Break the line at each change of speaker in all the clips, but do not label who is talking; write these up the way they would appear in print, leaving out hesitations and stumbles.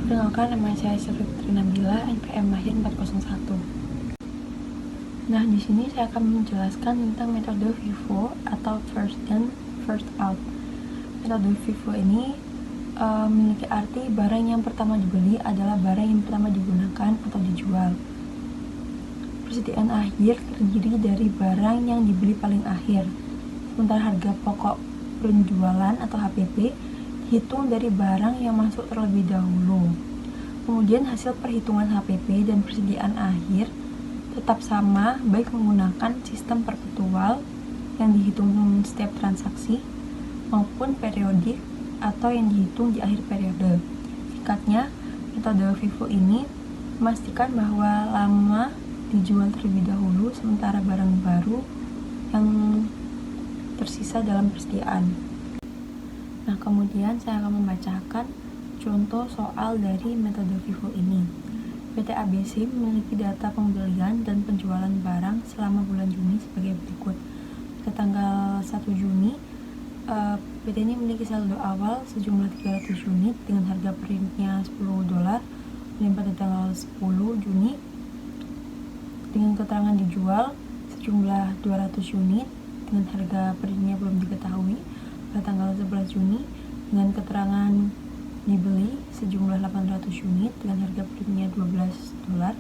Perkenalkan, nama saya Sylvia Putri Nabila, NPM lahir 401. Nah, di sini saya akan menjelaskan tentang metode FIFO atau first in, first out. Metode FIFO ini memiliki arti barang yang pertama dibeli adalah barang yang pertama digunakan atau dijual. Persediaan akhir terdiri dari barang yang dibeli paling akhir, sementara harga pokok penjualan atau HPP dihitung dari barang yang masuk terlebih dahulu. Kemudian hasil perhitungan HPP dan persediaan akhir tetap sama baik menggunakan sistem perpetual yang dihitung setiap transaksi maupun periodik atau yang dihitung di akhir periode. Singkatnya, metode FIFO ini memastikan bahwa lama dijual terlebih dahulu sementara barang baru yang tersisa dalam persediaan. Nah, kemudian saya akan membacakan contoh soal dari metode FIFO ini. PT ABC memiliki data pembelian dan penjualan barang selama bulan Juni sebagai berikut. Pada tanggal 1 Juni, PT ini memiliki saldo awal sejumlah 300 unit dengan harga per unitnya $10. Dan pada tanggal 10 Juni, dengan keterangan dijual sejumlah 200 unit dengan harga per unitnya belum diketahui. Pada tanggal 11 Juni, dengan keterangan dibeli sejumlah 800 unit dengan harga per unitnya $12.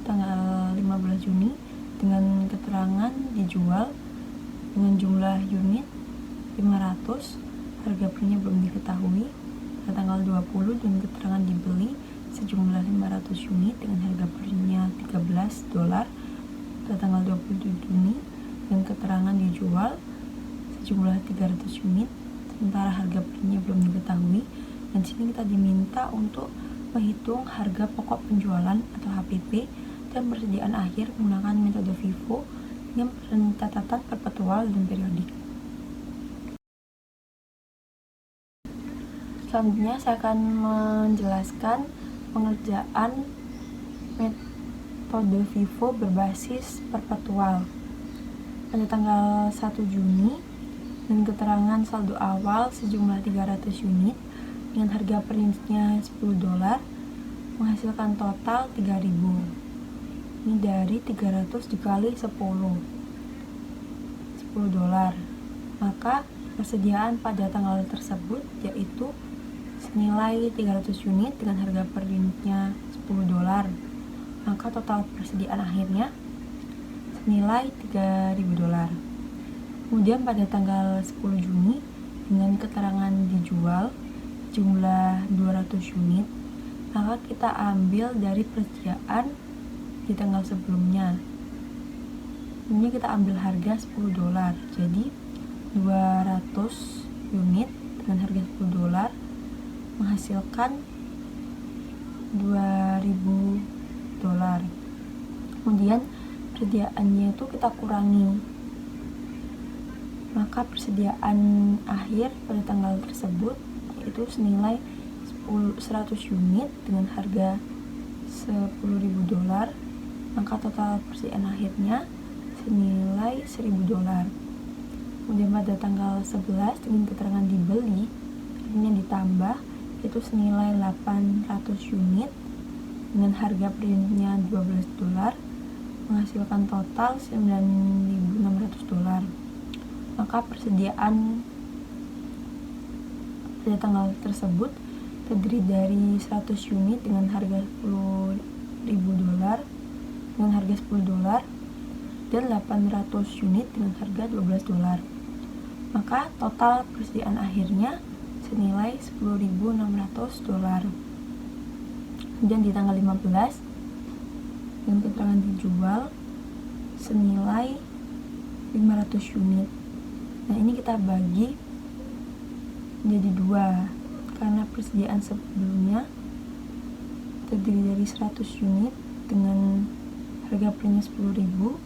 Tanggal 15 Juni, dengan keterangan dijual dengan jumlah unit 500, harga per unitnya belum diketahui. Pada tanggal 20, dengan keterangan dibeli sejumlah 500 unit dengan harga per unitnya $13. Pada tanggal 27 Juni, dengan keterangan dijual sejumlah 300 unit sementara harga per-nya belum diketahui. Dan sini kita diminta untuk menghitung harga pokok penjualan atau HPP dan persediaan akhir menggunakan metode FIFO dengan catatan perpetual dan periodik. Selanjutnya saya akan menjelaskan pengerjaan metode FIFO berbasis perpetual. Pada tanggal 1 Juni, dengan keterangan saldo awal sejumlah 300 unit dengan harga per unitnya $10 menghasilkan total 3.000. Ini dari 300 dikali 10 $10. Maka persediaan pada tanggal tersebut yaitu senilai 300 unit dengan harga per unitnya $10. Maka total persediaan akhirnya senilai $3.000. Kemudian pada tanggal 10 Juni, dengan keterangan dijual jumlah 200 unit, maka kita ambil dari persediaan di tanggal sebelumnya. Ini kita ambil harga $10. Jadi 200 unit dengan harga $10 menghasilkan $2.000. Kemudian persediaannya itu kita kurangi, maka persediaan akhir pada tanggal tersebut yaitu senilai 100 unit dengan harga $10.000, maka total persediaan akhirnya senilai $1.000. Kemudian pada tanggal 11 dengan keterangan dibeli akhirnya ditambah yaitu senilai 800 unit dengan harga per unitnya $12 menghasilkan total $9.600. Maka persediaan pada tanggal tersebut terdiri dari 100 unit dengan harga $10.000 dengan harga $10 dan 800 unit dengan harga $12. Maka total persediaan akhirnya senilai $10.600. Kemudian di tanggal 15 dengan keterangan dijual senilai 500 unit. Nah, ini kita bagi menjadi 2 karena persediaan sebelumnya terdiri dari 100 unit dengan harga per-nya $10.000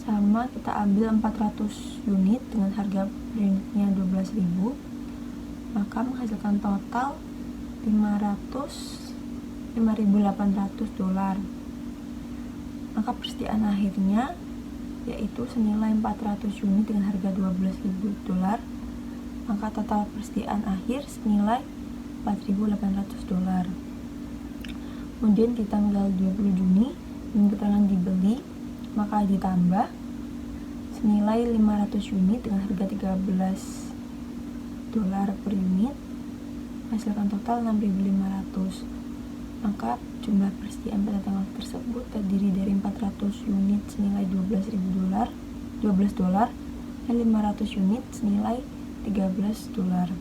sama kita ambil 400 unit dengan harga per-nya $12.000, maka menghasilkan total $5.800. Maka persediaan akhirnya yaitu senilai 400 unit dengan harga $12.000, maka total persediaan akhir senilai $4.800. Kemudian di tanggal 20 Juni dengan keterangan dibeli, maka ditambah senilai 500 unit dengan harga $13 per unit, menghasilkan total 6.500. Maka jumlah persediaan pada tanggal tersebut terdiri dari 400 unit senilai $12 dan 500 unit senilai $13.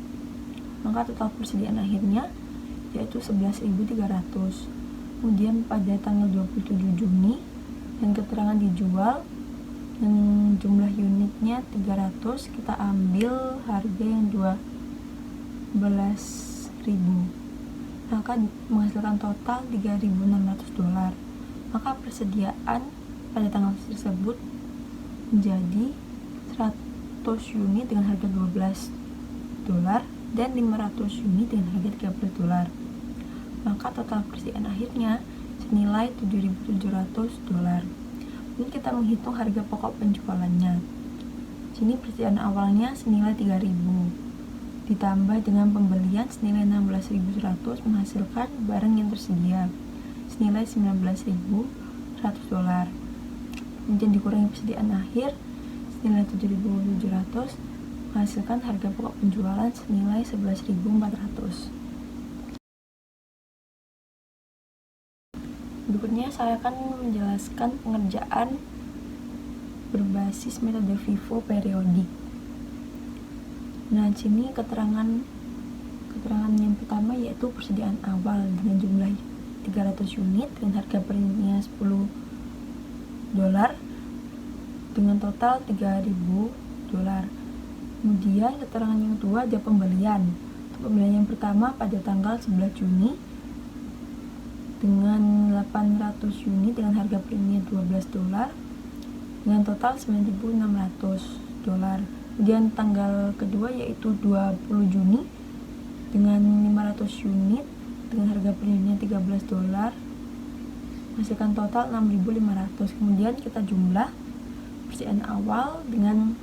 Maka total persediaan akhirnya yaitu 11.300. Kemudian pada tanggal 27 Juni dan keterangan dijual dan jumlah unitnya 300, kita ambil harga yang 12.000, maka menghasilkan total $3.600. Maka persediaan pada tanggal tersebut menjadi 100 unit dengan harga $12 dan 500 unit dengan harga $13. Maka total persediaan akhirnya senilai $7.700. Ini kita menghitung harga pokok penjualannya. Sini persediaan awalnya senilai 3.000 ditambah dengan pembelian senilai 16.100 menghasilkan barang yang tersedia senilai $19.100. Kemudian dikurangi persediaan akhir senilai 7.700 menghasilkan harga pokok penjualan senilai 11.400. Berikutnya saya akan menjelaskan pengerjaan berbasis metode FIFO periodik. Nah, di sini keterangan yang pertama yaitu persediaan awal dengan jumlah 300 unit dengan harga per unitnya $10 dengan total $3.000. Kemudian keterangan yang kedua ada pembelian. Pembelian yang pertama pada tanggal 11 Juni dengan 800 unit dengan harga per unit $12 dengan total $9.600. Kemudian tanggal kedua yaitu 20 Juni dengan 500 unit dengan harga per unitnya $13 menghasilkan total $6.500. Kemudian kita jumlah persediaan awal dengan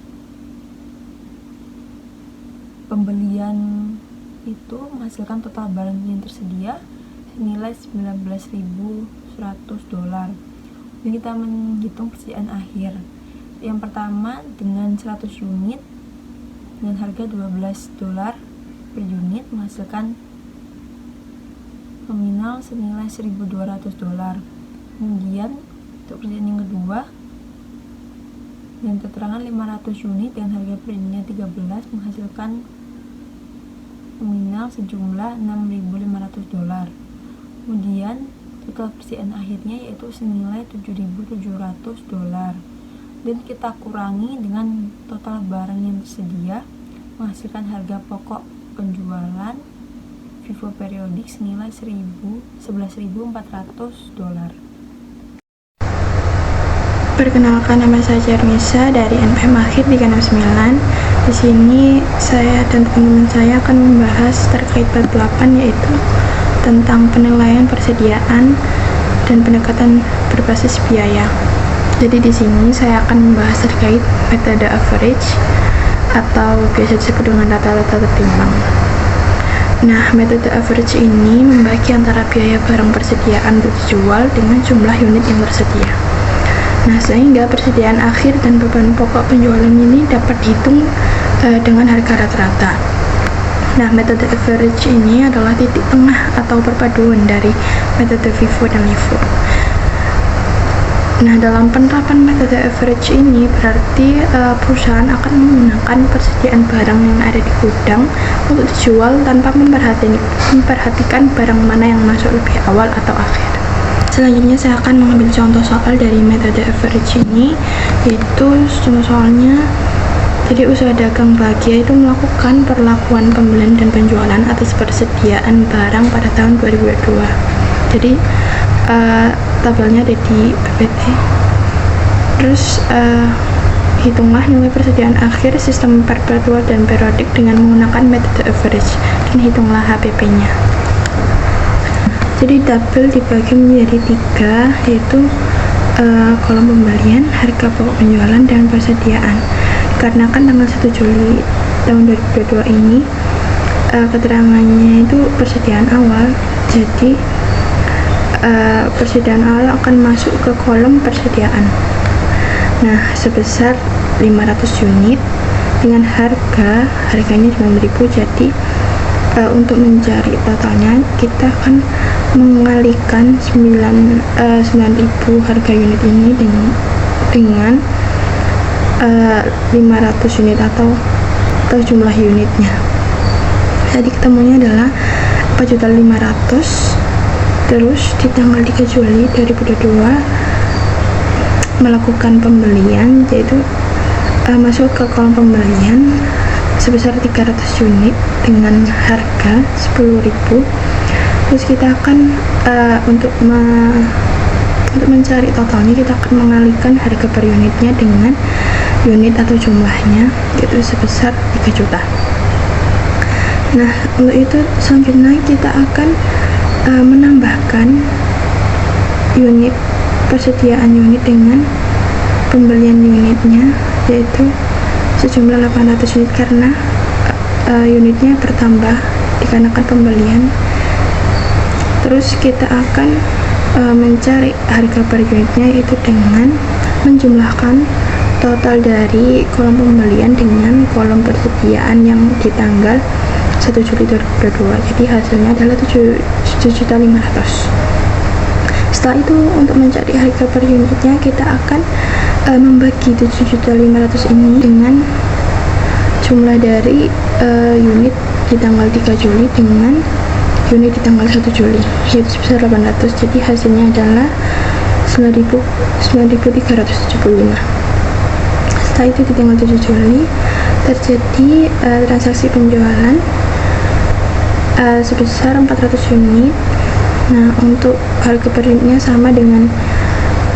pembelian itu menghasilkan total barang yang tersedia senilai $19.100. Jadi kita menghitung persediaan akhir. Yang pertama dengan 100 unit dengan harga $12 per unit menghasilkan nominal senilai $1.200. Kemudian untuk persediaan yang kedua dengan keterangan 500 unit dengan harga per unitnya $13 menghasilkan nominal sejumlah $6.500. Kemudian total persediaan akhirnya yaitu senilai $7.700 dan kita kurangi dengan total barang yang tersedia menghasilkan harga pokok penjualan FIFO periodik senilai $11.400.
Perkenalkan, nama saya Jarmisa dari NPM Akhir 369. Di sini saya dan teman-teman saya akan membahas terkait bab 8 yaitu tentang penilaian persediaan dan pendekatan berbasis biaya. Jadi di sini saya akan membahas terkait metode average atau biasa disebut dengan rata-rata tertimbang. Nah, metode average ini membagi antara biaya barang persediaan untuk dijual dengan jumlah unit yang tersedia. Nah, sehingga persediaan akhir dan beban pokok penjualan ini dapat dihitung dengan harga rata-rata. Nah, metode average ini adalah titik tengah atau perpaduan dari metode FIFO dan LIFO. Nah, dalam penerapan metode average ini berarti perusahaan akan menggunakan persediaan barang yang ada di gudang untuk dijual tanpa memperhatikan barang mana yang masuk lebih awal atau akhir. Selanjutnya saya akan mengambil contoh soal dari metode average ini, yaitu contoh soalnya. Jadi usaha dagang bahagia itu melakukan perlakuan pembelian dan penjualan atas persediaan barang pada tahun 2022. Jadi tabelnya ada di PPT. Terus hitunglah nilai persediaan akhir sistem perpetual dan periodik dengan menggunakan metode average dan hitunglah HPP-nya. Jadi tabel dibagi menjadi 3, yaitu kolom pembelian, harga pokok penjualan, dan persediaan. Dikarenakan tanggal 1 Juli tahun 2022 ini keterangannya itu persediaan awal, jadi persediaan awal akan masuk ke kolom persediaan. Nah, sebesar 500 unit dengan harganya 9.000. Jadi untuk mencari totalnya kita akan mengalikan 9.000 harga unit ini dengan 500 unit atau jumlah unitnya. Jadi ketemunya adalah 4.500.000. Terus di tanggal 3 Juli 2022 melakukan pembelian, yaitu masuk ke kolom pembelian sebesar 300 unit dengan harga 10.000. Terus kita akan untuk mencari totalnya kita akan mengalihkan harga per unitnya dengan unit atau jumlahnya, yaitu sebesar 3 juta. Nah, untuk itu selanjutnya kita akan menambahkan unit persediaan unit dengan pembelian unitnya, yaitu sejumlah 800 unit karena unitnya bertambah dikarenakan pembelian. Terus kita akan mencari harga per unitnya itu dengan menjumlahkan total dari kolom pembelian dengan kolom persediaan yang di tanggal 1 Juli 2022. Jadi hasilnya adalah 7.500.000. Setelah itu untuk mencari harga per unitnya kita akan membagi 7.500.000 ini dengan jumlah dari unit di tanggal 3 Juli dengan unit di tanggal 1 Juli, yaitu sebesar 800. Jadi hasilnya adalah 9.375. Setelah itu di tanggal 7 Juli terjadi transaksi penjualan sebesar 400 unit. Nah, untuk harga per unitnya sama dengan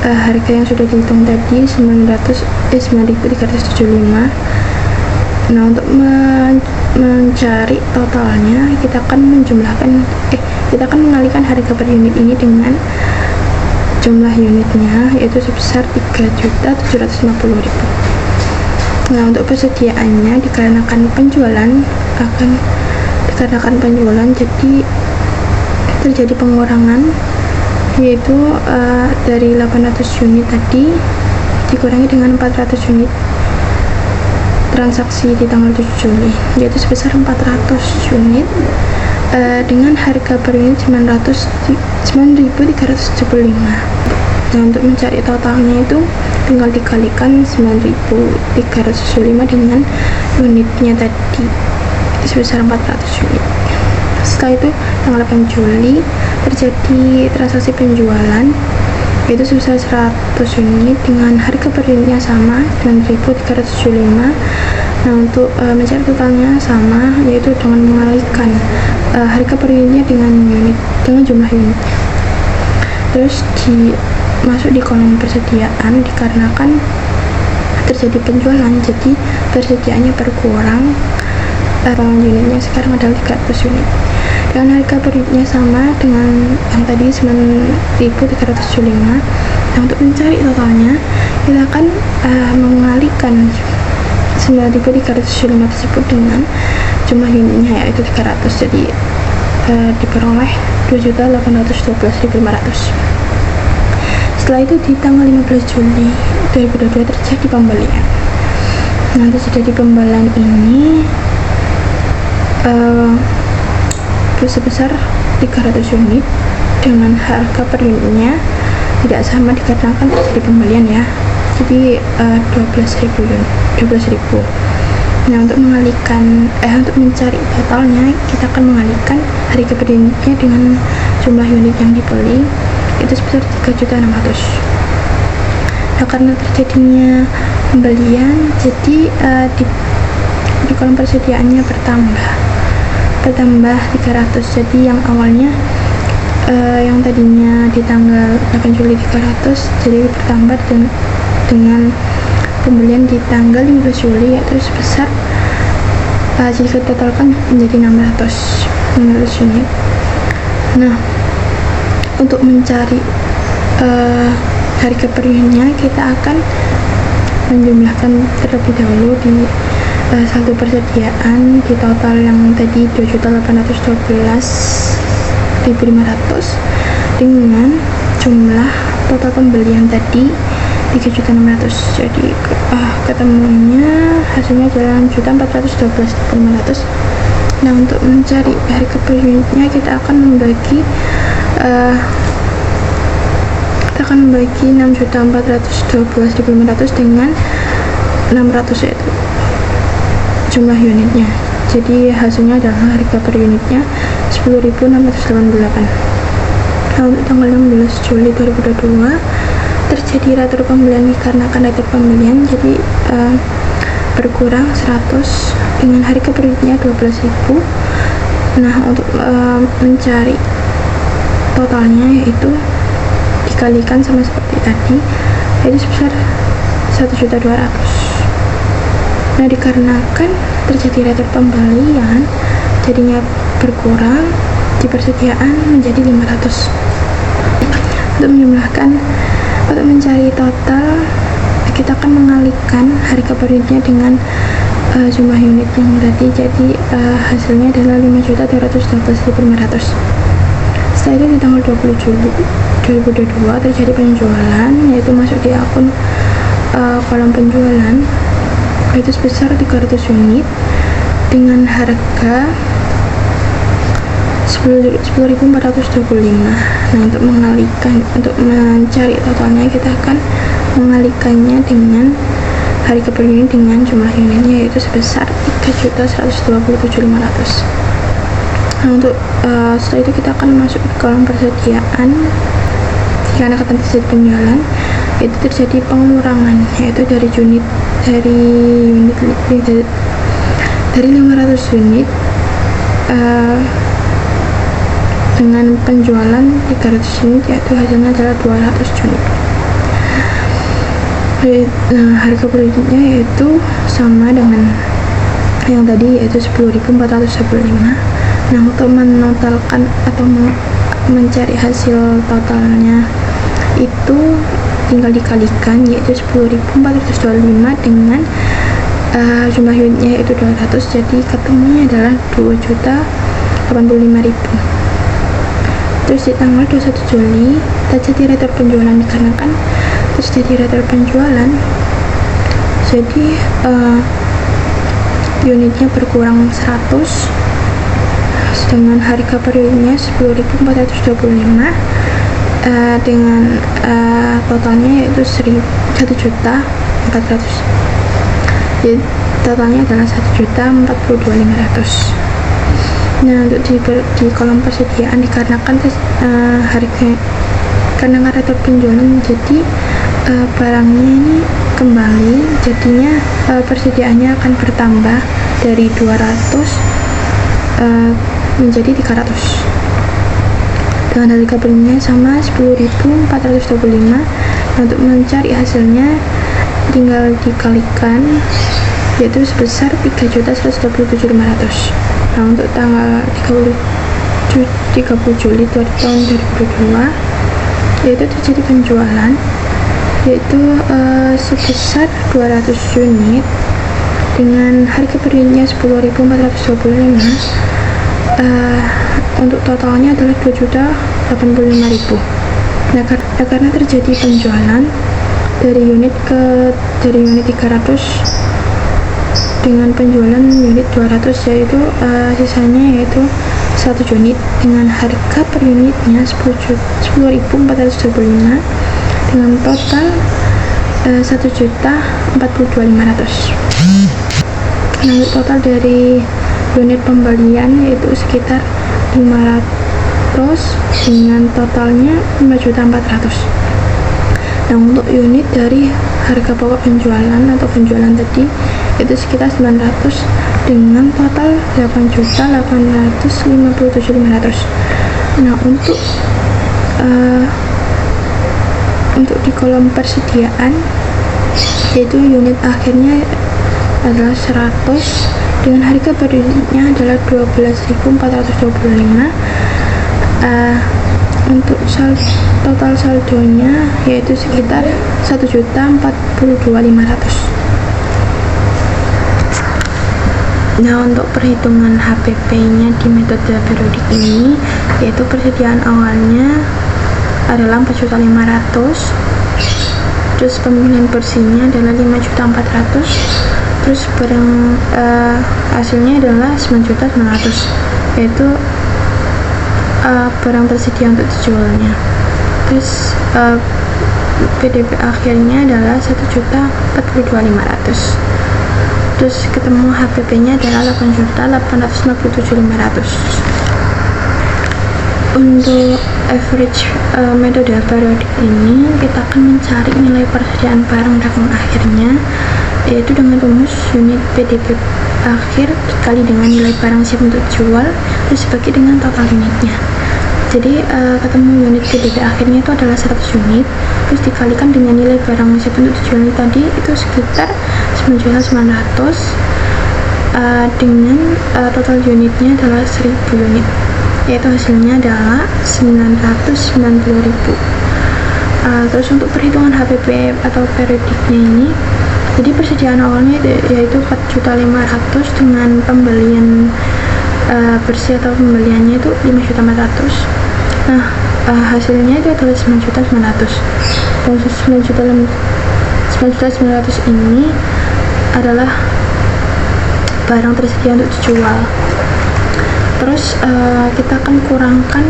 harga yang sudah dihitung tadi, 9.375. Nah, untuk mencari totalnya kita akan mengalihkan harga per unit ini dengan jumlah unitnya, yaitu sebesar 3.750.000. Nah, untuk persediaannya dikarenakan penjualan jadi terjadi pengurangan, yaitu dari 800 unit tadi dikurangi dengan 400 unit transaksi di tanggal 7 Juli, yaitu sebesar 400 unit dengan harga per unit 9.375. Nah, untuk mencari totalnya itu tinggal dikalikan 9.375 dengan unitnya tadi, itu sebesar 400 unit. Setelah itu tanggal 8 Juli terjadi transaksi penjualan, yaitu sebesar 100 unit dengan harga per unitnya sama 9.375. Nah, untuk mencari totalnya sama, yaitu dengan mengalihkan harga per unitnya dengan jumlah unit. Terus masuk di kolom persediaan dikarenakan terjadi penjualan, jadi persediaannya berkurang. Unitnya sekarang adalah 300 unit dengan harga per unitnya sama dengan yang tadi 9.375. Nah, untuk mencari totalnya kita akan mengalihkan 9.375 tersebut dengan jumlah unitnya, yaitu 300. Jadi diperoleh 2.812.500. Setelah itu di tanggal 15 Juli 2022 terjadi pembelian. Nah, terjadi pembelian ini sebesar 300 unit dengan harga per unitnya tidak sama dikarenakan terjadi pembelian ya. Jadi 12.000. Nah, untuk mencari totalnya kita akan mengalihkan harga per unitnya dengan jumlah unit yang dibeli, itu sebesar 3.600.000. Nah, karena terjadinya pembelian, jadi di kolom persediaannya bertambah 300. Jadi yang awalnya yang tadinya di tanggal 8 Juli 300 jadi bertambah dengan pembelian di tanggal 15 Juli, yaitu sebesar jika totalkan menjadi 600 unit. Nah, untuk mencari harga per unitnya kita akan menjumlahkan terlebih dahulu di saldo persediaan di total yang tadi 2.812.500 dengan jumlah total pembelian tadi 3.600.000. Jadi ketemunya hasilnya adalah 6.412.500. Nah, untuk mencari harga per unitnya kita akan membagi 6.412.500 dengan 600, yaitu jumlah unitnya. Jadi hasilnya adalah harga per unitnya 10.688. Nah, untuk tanggal 16 Juli 2022 terjadi retur pembelian dikarenakan retur pembelian, jadi berkurang 100 dengan harga per unitnya 12.000. Nah, untuk mencari totalnya yaitu dikalikan sama seperti tadi, yaitu sebesar 1.200.000. Nah, dikarenakan terjadi retur pembelian, jadinya berkurang di persediaan menjadi 500. Untuk mencari total, kita akan mengalihkan harga per unitnya dengan jumlah unit yang tadi. Jadi hasilnya adalah 5.212.500. Setelah itu di tanggal 20 Juli 2022 terjadi penjualan, yaitu masuk di akun kolom penjualan, yaitu sebesar 300 unit dengan harga 10.425. Nah, untuk mencari totalnya kita akan mengalihkannya dengan harga per unit dengan jumlah unitnya, yaitu sebesar 3.127.500. Nah, untuk setelah itu kita akan masuk ke kolom persediaan. Jika akan terjadi penjualan, itu terjadi pengurangan, yaitu dari 500 unit dengan penjualan 300 unit, yaitu hasilnya adalah 200 unit. Harga per unitnya yaitu sama dengan yang tadi, yaitu 10.415. Nah, untuk menotalkan atau mencari hasil totalnya itu tinggal dikalikan, yaitu 10.425 dengan jumlah unitnya yaitu 200, jadi ketemunya adalah 2.085.000. Terus di tanggal 21 Juli terjadi retur penjualan dikarenakan terjadi retur penjualan, jadi unitnya berkurang 100 dengan harga per unitnya 10.425 dengan totalnya yaitu 1.400.000. Jadi totalnya adalah 1.042.500. Nah, untuk di kolom persediaan dikarenakan karena retur penjualan, jadi barangnya ini kembali, jadinya persediaannya akan bertambah dari 200 menjadi 300 dengan harga belinya sama 10.425. Untuk mencari hasilnya tinggal dikalikan, yaitu sebesar 3.127.500. Nah, untuk tanggal 30 Juli tahun 2022 yaitu terjadi penjualan, yaitu sebesar 200 unit dengan harga per unitnya 10.425. Untuk totalnya adalah 2.085.000. Nah, karena terjadi penjualan dari unit 300 dengan penjualan unit 200, yaitu sisanya yaitu 1 unit dengan harga per unitnya 10.425 dengan total 1.042.500. Nah, total dari unit pembelian yaitu sekitar 500 dengan totalnya 5.400.000. Nah, untuk unit dari harga pokok penjualan atau penjualan tadi itu sekitar 900 dengan total 8.857.500. Nah, untuk di kolom persediaan yaitu unit akhirnya adalah 100 dengan harga per unitnya adalah 12.425. Untuk total saldonya yaitu sekitar 1.042.500. Nah, untuk perhitungan HPP nya di metode periodik ini yaitu persediaan awalnya adalah 4.500.000. Terus pemilihan bersihnya adalah 5.400.000. Terus barang hasilnya adalah 9.900.000, yaitu barang tersedia untuk dijualnya. Terus PDP akhirnya adalah 1.042.500. Terus ketemu HPP-nya adalah 8.857.500. Untuk average metode periodik ini, kita akan mencari nilai persediaan barang dagang akhirnya, yaitu dengan rumus unit PDP akhir dikali dengan nilai barang siap untuk dijual, terus dibagi dengan total unitnya. Jadi ketemu unit PDP akhirnya itu adalah 100 unit, terus dikalikan dengan nilai barang siap untuk dijual tadi itu sekitar 9.900.000, dengan total unitnya adalah 1.000 unit, yaitu hasilnya adalah 990.000. Terus untuk perhitungan HPP atau periodiknya ini, jadi persediaan awalnya yaitu 4.500.000 dengan pembelian bersih atau pembeliannya itu 5.400.000. Nah, hasilnya itu adalah 9.900.000. Dan 9.900.000 ini adalah barang tersedia untuk dijual. Terus kita akan kurangkan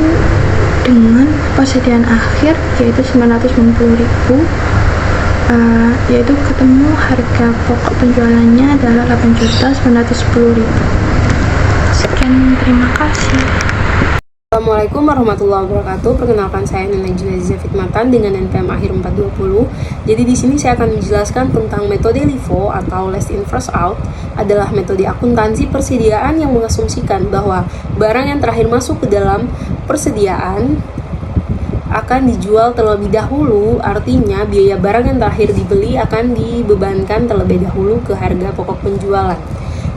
dengan persediaan akhir, yaitu 990.000, yaitu ketemu harga pokok penjualannya adalah 8.910.000. Sekian, terima kasih.
Assalamualaikum warahmatullahi wabarakatuh. Perkenalkan, saya Nana Aziza Fitmatan dengan NPM akhir 420. Jadi di sini saya akan menjelaskan tentang metode LIFO atau last in first out. Adalah metode akuntansi persediaan yang mengasumsikan bahwa barang yang terakhir masuk ke dalam persediaan akan dijual terlebih dahulu. Artinya biaya barang yang terakhir dibeli akan dibebankan terlebih dahulu ke harga pokok penjualan.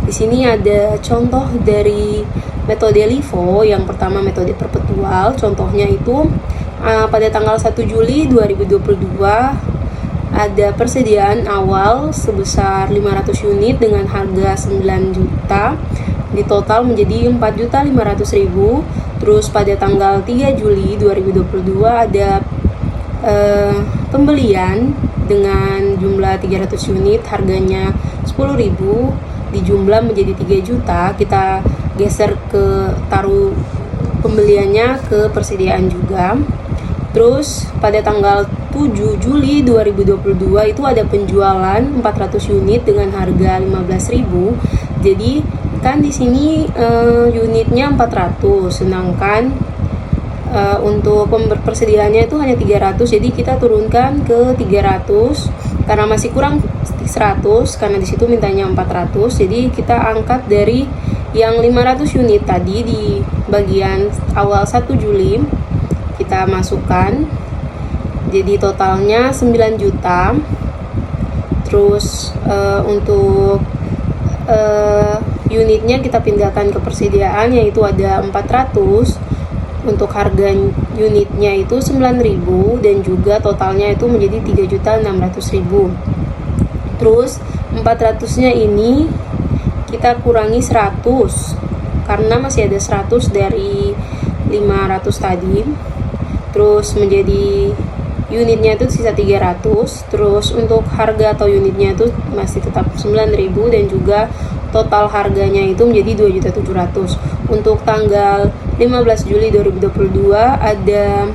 Di sini ada contoh dari metode LIFO. Yang pertama metode perpetual. Contohnya itu pada tanggal 1 Juli 2022 ada persediaan awal sebesar 500 unit dengan harga 9 juta. Di total menjadi 4.500.000. Terus pada tanggal 3 Juli 2022 ada pembelian dengan jumlah 300 unit, harganya 10.000, dijumlah menjadi 3 juta. Kita geser ke taruh pembeliannya ke persediaan juga. Terus pada tanggal 7 Juli 2022 itu ada penjualan 400 unit dengan harga 15.000. Jadi kan di sini unitnya 400, sedangkan untuk persediaannya itu hanya 300. Jadi kita turunkan ke 300 karena masih kurang 100, karena di situ mintanya 400. Jadi kita angkat dari yang 500 unit tadi di bagian awal 1 Juli kita masukkan. Jadi totalnya 9 juta. Terus untuk unitnya kita pindahkan ke persediaan, yaitu ada 400. Untuk harga unitnya itu 9.000 dan juga totalnya itu menjadi 3.600.000. Terus 400-nya ini kita kurangi 100 karena masih ada 100 dari 500 tadi. Terus menjadi unitnya itu sisa 300. Terus untuk harga atau unitnya itu masih tetap 9.000 dan juga total harganya itu menjadi 2.700.000. Untuk tanggal 15 Juli 2022 ada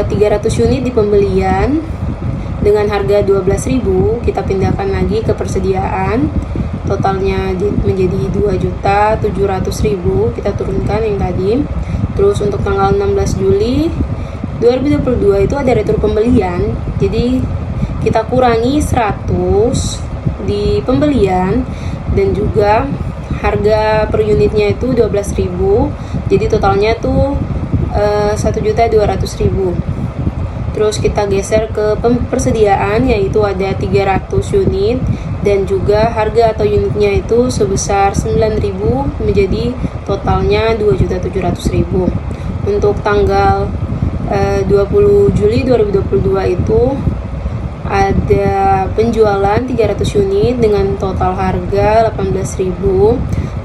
300 unit di pembelian dengan harga 12.000. Kita pindahkan lagi ke persediaan, totalnya menjadi 2.700.000. Kita turunkan yang tadi. Terus untuk tanggal 16 Juli 2022 itu ada retur pembelian. Jadi kita kurangi 100 di pembelian dan juga harga per unitnya itu 12.000. Jadi totalnya tuh 1.200.000. Terus kita geser ke persediaan, yaitu ada 300 unit dan juga harga atau unitnya itu sebesar 9.000 menjadi totalnya 2.700.000. Untuk tanggal 20 Juli 2022 itu ada penjualan 300 unit dengan total harga 18.000.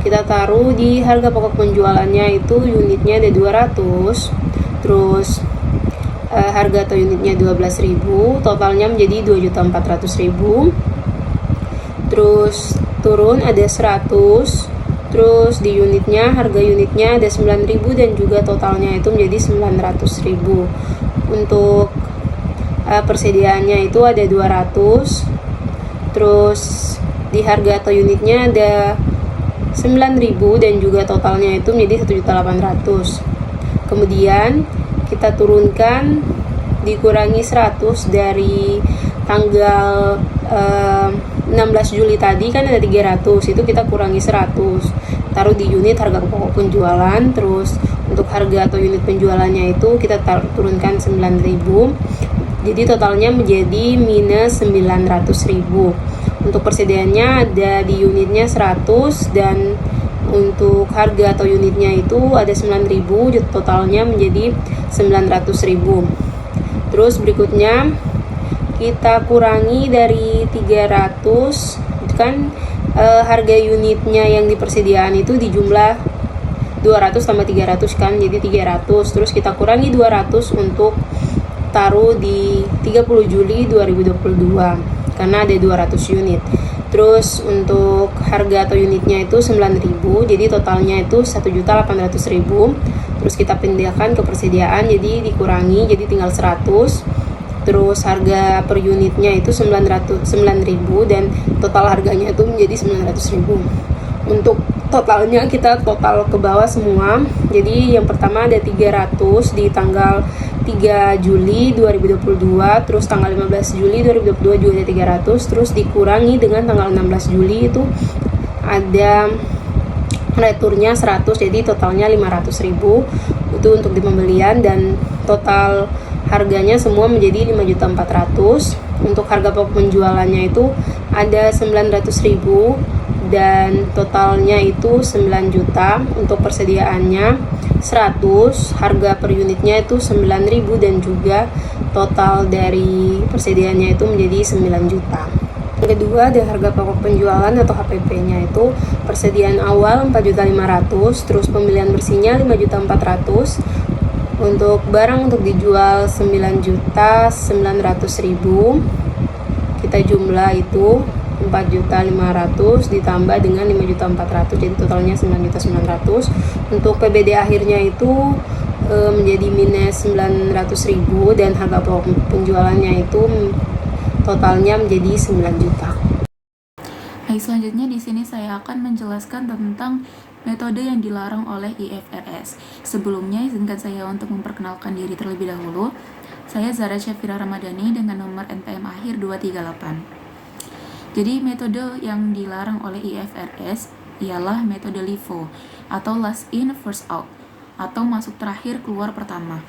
Kita taruh di harga pokok penjualannya itu unitnya ada 200. Terus harga atau unitnya 12.000, totalnya menjadi 2.400.000. Terus turun ada 100, terus di unitnya harga unitnya ada 9.000 dan juga totalnya itu menjadi 900.000. Untuk persediaannya itu ada 200, terus di harga atau unitnya ada 9.000 dan juga totalnya itu menjadi 1.800.000. Kemudian kita turunkan, dikurangi 100 dari tanggal 16 Juli tadi kan ada 300, itu kita kurangi 100, taruh di unit harga pokok penjualan. Terus untuk harga atau unit penjualannya itu kita turunkan 9.000, jadi totalnya menjadi minus 900.000. Untuk persediaannya ada di unitnya 100 dan untuk harga atau unitnya itu ada 9.000, totalnya menjadi 900.000. Terus berikutnya kita kurangi dari 300, kan harga unitnya yang di persediaan itu di jumlah 200 tambah 300 kan, jadi 300. Terus kita kurangi 200 untuk taruh di 30 Juli 2022 karena ada 200 unit. Terus untuk harga atau unitnya itu 9.000, jadi totalnya itu 1.800.000. Terus kita pindahkan ke persediaan, jadi dikurangi, jadi tinggal 100. Terus harga per unitnya itu 9.000 dan total harganya itu menjadi 900.000. Untuk totalnya kita total ke bawah semua. Jadi yang pertama ada 300 di tanggal 3 Juli 2022, terus tanggal 15 Juli 2022 juga ada 300, terus dikurangi dengan tanggal 16 Juli itu ada returnya 100, jadi totalnya 500.000 itu untuk di pembelian, dan total harganya semua menjadi 5.400.000. Untuk harga pokok penjualannya itu ada 900.000 dan totalnya itu 9 juta. Untuk persediaannya 100, harga per unitnya itu 9.000 dan juga total dari persediaannya itu menjadi 9 juta. Yang kedua ada harga pokok penjualan atau HPP-nya itu persediaan awal 4.500.000, terus pembelian bersihnya 5.400.000. Untuk barang untuk dijual 9.900.000, kita jumlah itu 4.500.000 ditambah dengan 5.400.000, jadi totalnya 9.900.000. Untuk PBD akhirnya itu menjadi minus 900.000 dan harga pokok penjualannya itu totalnya menjadi 9 juta.
Baik, selanjutnya di sini saya akan menjelaskan tentang metode yang dilarang oleh IFRS. Sebelumnya, izinkan saya untuk memperkenalkan diri terlebih dahulu. Saya Zara Syafira Ramadhani dengan nomor NPM akhir 238. Jadi, metode yang dilarang oleh IFRS ialah metode LIFO atau last in first out atau masuk terakhir keluar pertama.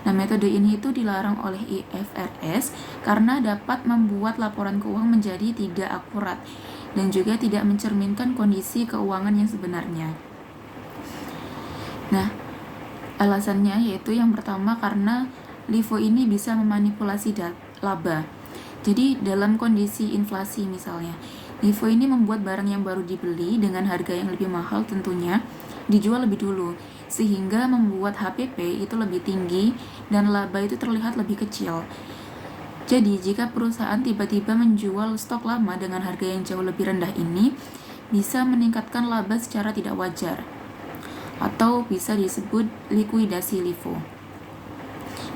Nah, metode ini itu dilarang oleh IFRS karena dapat membuat laporan keuangan menjadi tidak akurat dan juga tidak mencerminkan kondisi keuangan yang sebenarnya. Nah, alasannya yaitu yang pertama karena LIFO ini bisa memanipulasi laba. Jadi dalam kondisi inflasi misalnya, LIFO ini membuat barang yang baru dibeli dengan harga yang lebih mahal tentunya dijual lebih dulu, sehingga membuat HPP itu lebih tinggi dan laba itu terlihat lebih kecil. Jadi jika perusahaan tiba-tiba menjual stok lama dengan harga yang jauh lebih rendah ini, bisa meningkatkan laba secara tidak wajar, atau bisa disebut likuidasi LIFO.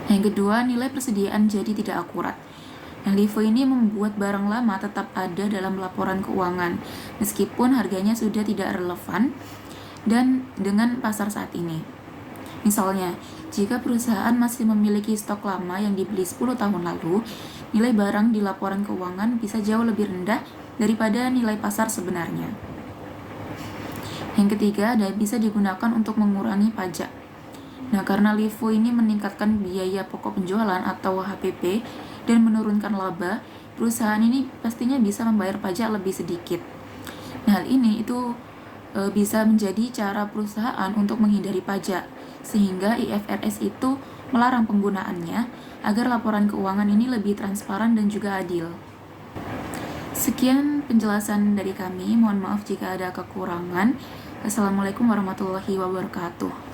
Yang kedua, nilai persediaan jadi tidak akurat. Nah, LIFO ini membuat barang lama tetap ada dalam laporan keuangan, meskipun harganya sudah tidak relevan dan dengan pasar saat ini. Misalnya, jika perusahaan masih memiliki stok lama yang dibeli 10 tahun lalu, nilai barang di laporan keuangan bisa jauh lebih rendah daripada nilai pasar sebenarnya. Yang ketiga, bisa digunakan untuk mengurangi pajak. Nah, karena LIFO ini meningkatkan biaya pokok penjualan atau HPP dan menurunkan laba, perusahaan ini pastinya bisa membayar pajak lebih sedikit. Nah, hal ini itu bisa menjadi cara perusahaan untuk menghindari pajak, sehingga IFRS itu melarang penggunaannya agar laporan keuangan ini lebih transparan dan juga adil. Sekian penjelasan dari kami, mohon maaf jika ada kekurangan. Assalamualaikum warahmatullahi wabarakatuh.